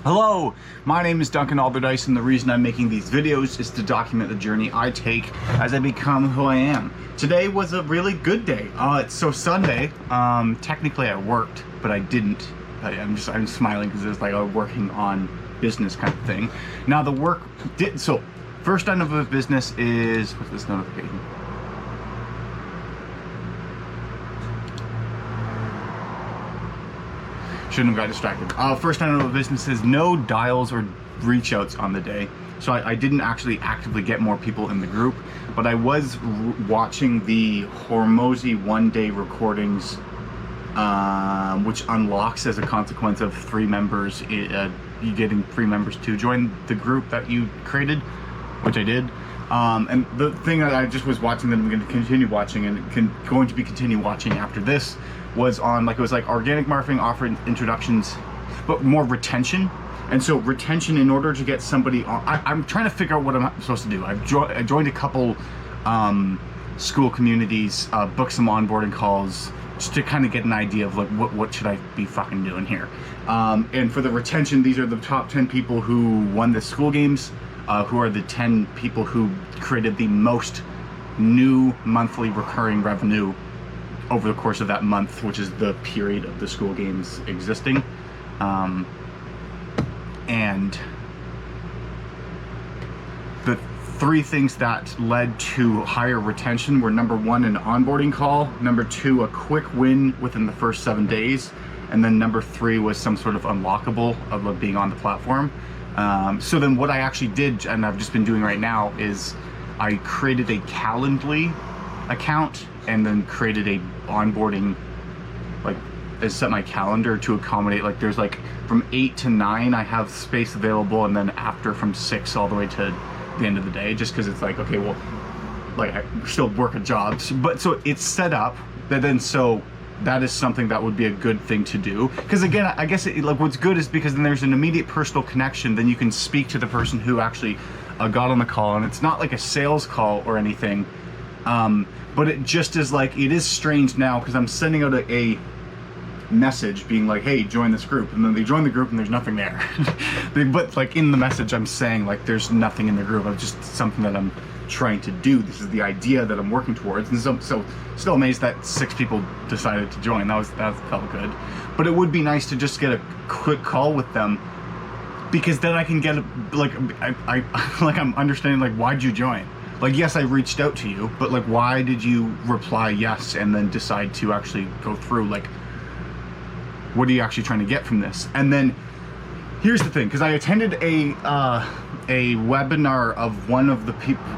Hello, my name is Duncan Alderdice, and the reason I'm making these videos is to document the journey I take as I become who I am. Today was a really good day. It's Sunday. Technically I worked, but I didn't. I'm smiling because it's like a working on business kind of thing. Now the work did, so first item of business is, what's this notification? Shouldn't have got distracted. First item of business is no dials or reach outs on the day. So I didn't actually actively get more people in the group, but I was watching the Hormozy one-day recordings, which unlocks as a consequence of 3 members, you getting 3 members to join the group that you created, which I did. And the thing that I just was watching that I'm going to continue watching and going to be continue watching after this was on, like, it was like organic marketing offer introductions, but more retention. And so retention, in order to get somebody on, I'm trying to figure out what I'm supposed to do. I joined a couple school communities, booked some onboarding calls, just to kind of get an idea of like what should I be fucking doing here. And for the retention, these are the top 10 people who won the school games, who are the 10 people who created the most new monthly recurring revenue over the course of that month, which is the period of the school games existing. And the 3 things that led to higher retention were: number 1, an onboarding call; number 2, a quick win within the first 7 days; and then number 3 was some sort of unlockable of being on the platform. So then what I actually did, and I've just been doing right now, is I created a Calendly account and then created a onboarding, like, I set my calendar to accommodate, like, there's like from 8 to 9 I have space available, and then after from 6 all the way to the end of the day, just because it's like, okay, well, like, I still work a job, but so it's set up that then, so that is something that would be a good thing to do. Because again, I guess like what's good is because then there's an immediate personal connection. Then you can speak to the person who actually got on the call, and it's not like a sales call or anything. But it just is like, it is strange now because I'm sending out a message being like, hey, join this group, and then they join the group and there's nothing there. But like in the message I'm saying like there's nothing in the group. It's just something that I'm trying to do. This is the idea that I'm working towards. And so still amazed that 6 people decided to join. That felt good. But it would be nice to just get a quick call with them, because then I can get like I'm understanding, like, why'd you join? Like, yes, I reached out to you, but like, why did you reply yes and then decide to actually go through? Like, what are you actually trying to get from this? And then here's the thing, because I attended a webinar of one of the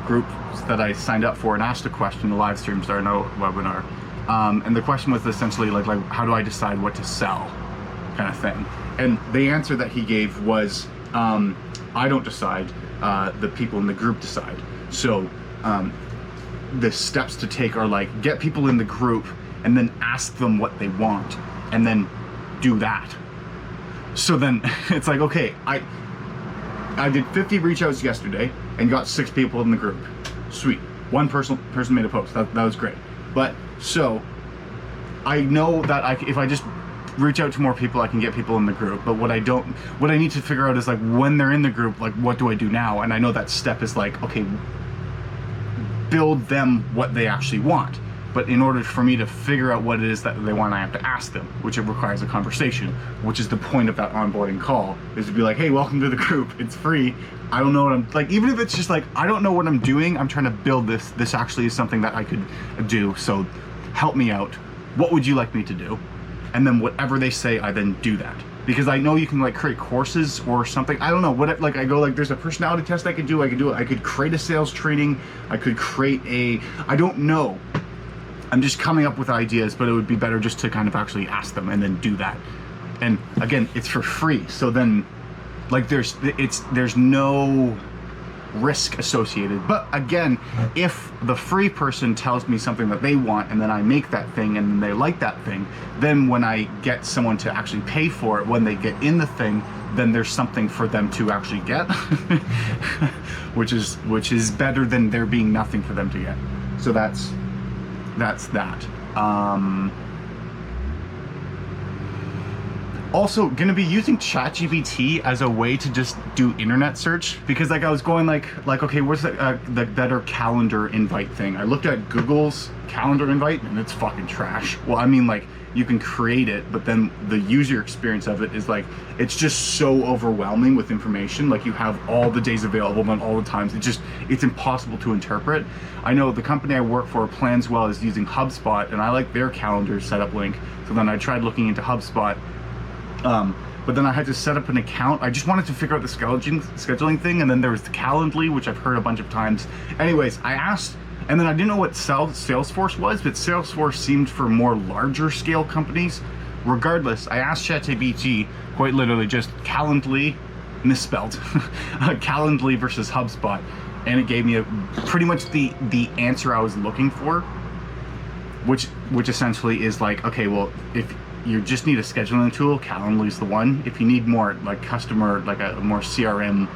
groups that I signed up for and asked a question. The live streams are no webinar, and the question was essentially like how do I decide what to sell, kind of thing. And the answer that he gave was, I don't decide, the people in the group decide. So the steps to take are like, get people in the group and then ask them what they want, and then do that. So then it's like, okay, I did 50 reach outs yesterday and got 6 people in the group. Sweet. One person made a post. That was great. But so I know that if I just reach out to more people, I can get people in the group. But what I need to figure out is, like, when they're in the group, like, what do I do now? And I know that step is like, okay, build them what they actually want. But in order for me to figure out what it is that they want, I have to ask them, which it requires a conversation, which is the point of that onboarding call, is to be like, hey, welcome to the group. It's free. I don't know what I'm, like, even if it's just like, I don't know what I'm doing, I'm trying to build this. This actually is something that I could do. So help me out. What would you like me to do? And then whatever they say, I then do that. Because I know you can, like, create courses or something. I don't know what, like, I go, like, there's a personality test I could do. I could create a sales training. I could create I don't know. I'm just coming up with ideas, but it would be better just to kind of actually ask them and then do that. And again, it's for free. So then, like, there's no risk associated. But again, if the free person tells me something that they want and then I make that thing and then they like that thing, then when I get someone to actually pay for it, when they get in the thing, then there's something for them to actually get, which is better than there being nothing for them to get. So that's that. Also gonna be using ChatGPT as a way to just do internet search, because like I was going like okay, what's the better calendar invite thing? I looked at Google's calendar invite and it's fucking trash. Well, I mean, like, you can create it, but then the user experience of it is like, it's just so overwhelming with information. Like, you have all the days available and all the times. It's impossible to interpret. I know the company I work for, Planswell, is using HubSpot, and I like their calendar setup link. So then I tried looking into HubSpot, but then I had to set up an account. I just wanted to figure out the scheduling thing, and then there was the Calendly, which I've heard a bunch of times. Anyways, I asked, and then I didn't know what Salesforce was, but Salesforce seemed for more larger scale companies. Regardless, I asked ChatGPT, quite literally just Calendly, misspelled, Calendly versus HubSpot, and it gave me pretty much the answer I was looking for, which essentially is like, okay, well, if you just need a scheduling tool, Calendly is the one. If you need more like customer, like a more CRM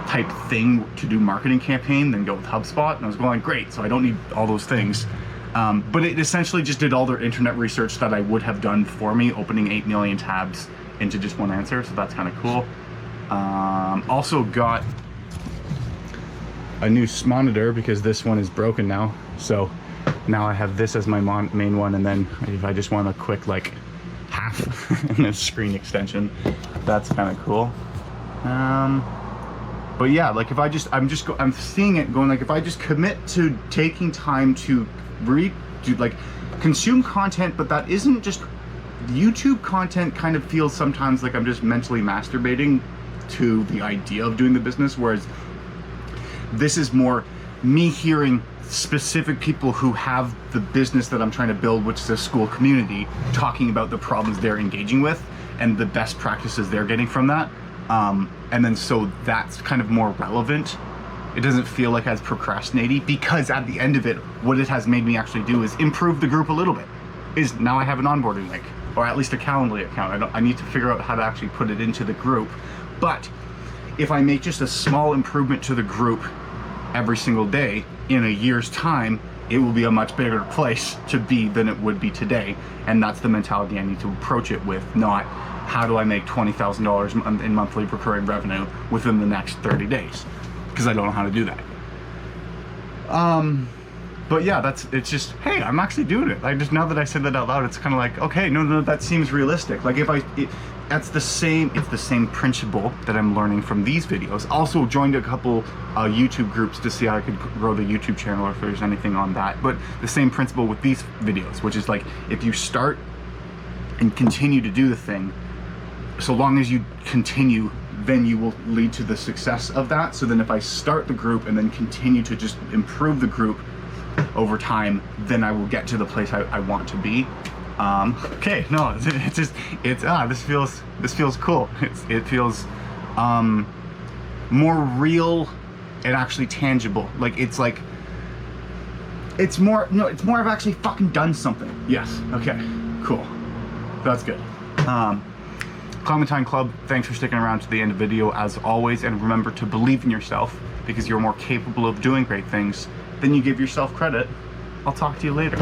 type thing to do marketing campaign, then go with HubSpot. And I was going, great, so I don't need all those things. But it essentially just did all their internet research that I would have done for me, opening 8 million tabs into just one answer. So that's kind of cool. Also got a new monitor because this one is broken now. So now I have this as my main one, and then if I just want a quick like half and a screen extension, that's kind of cool. But yeah, like if I'm seeing it going, like if I just commit to taking time to consume content, but that isn't just YouTube content. Kind of feels sometimes like I'm just mentally masturbating to the idea of doing the business, whereas this is more me hearing specific people who have the business that I'm trying to build, which is a school community, talking about the problems they're engaging with and the best practices they're getting from that. And then so that's kind of more relevant. It doesn't feel like as procrastinating, because at the end of it, what it has made me actually do is improve the group a little bit. Is now I have an onboarding link, or at least a Calendly account. I need to figure out how to actually put it into the group. But if I make just a small improvement to the group every single day, in a year's time, it will be a much bigger place to be than it would be today. And that's the mentality I need to approach it with, not how do I make $20,000 in monthly recurring revenue within the next 30 days, because I don't know how to do that. But yeah, it's just, hey, I'm actually doing it. Like, just now that I said that out loud, it's kind of like, okay, no, that seems realistic. Like it's the same principle that I'm learning from these videos. Also joined a couple YouTube groups to see how I could grow the YouTube channel, or if there's anything on that. But the same principle with these videos, which is like, if you start and continue to do the thing, so long as you continue, then you will lead to the success of that. So then if I start the group and then continue to just improve the group over time, then I will get to the place I want to be. Okay, no, this feels cool. It feels more real and actually tangible. Like it's more of actually fucking done something. Yes, okay, cool. That's good. Clementine Club, thanks for sticking around to the end of the video as always, and remember to believe in yourself, because you're more capable of doing great things than you give yourself credit. I'll talk to you later.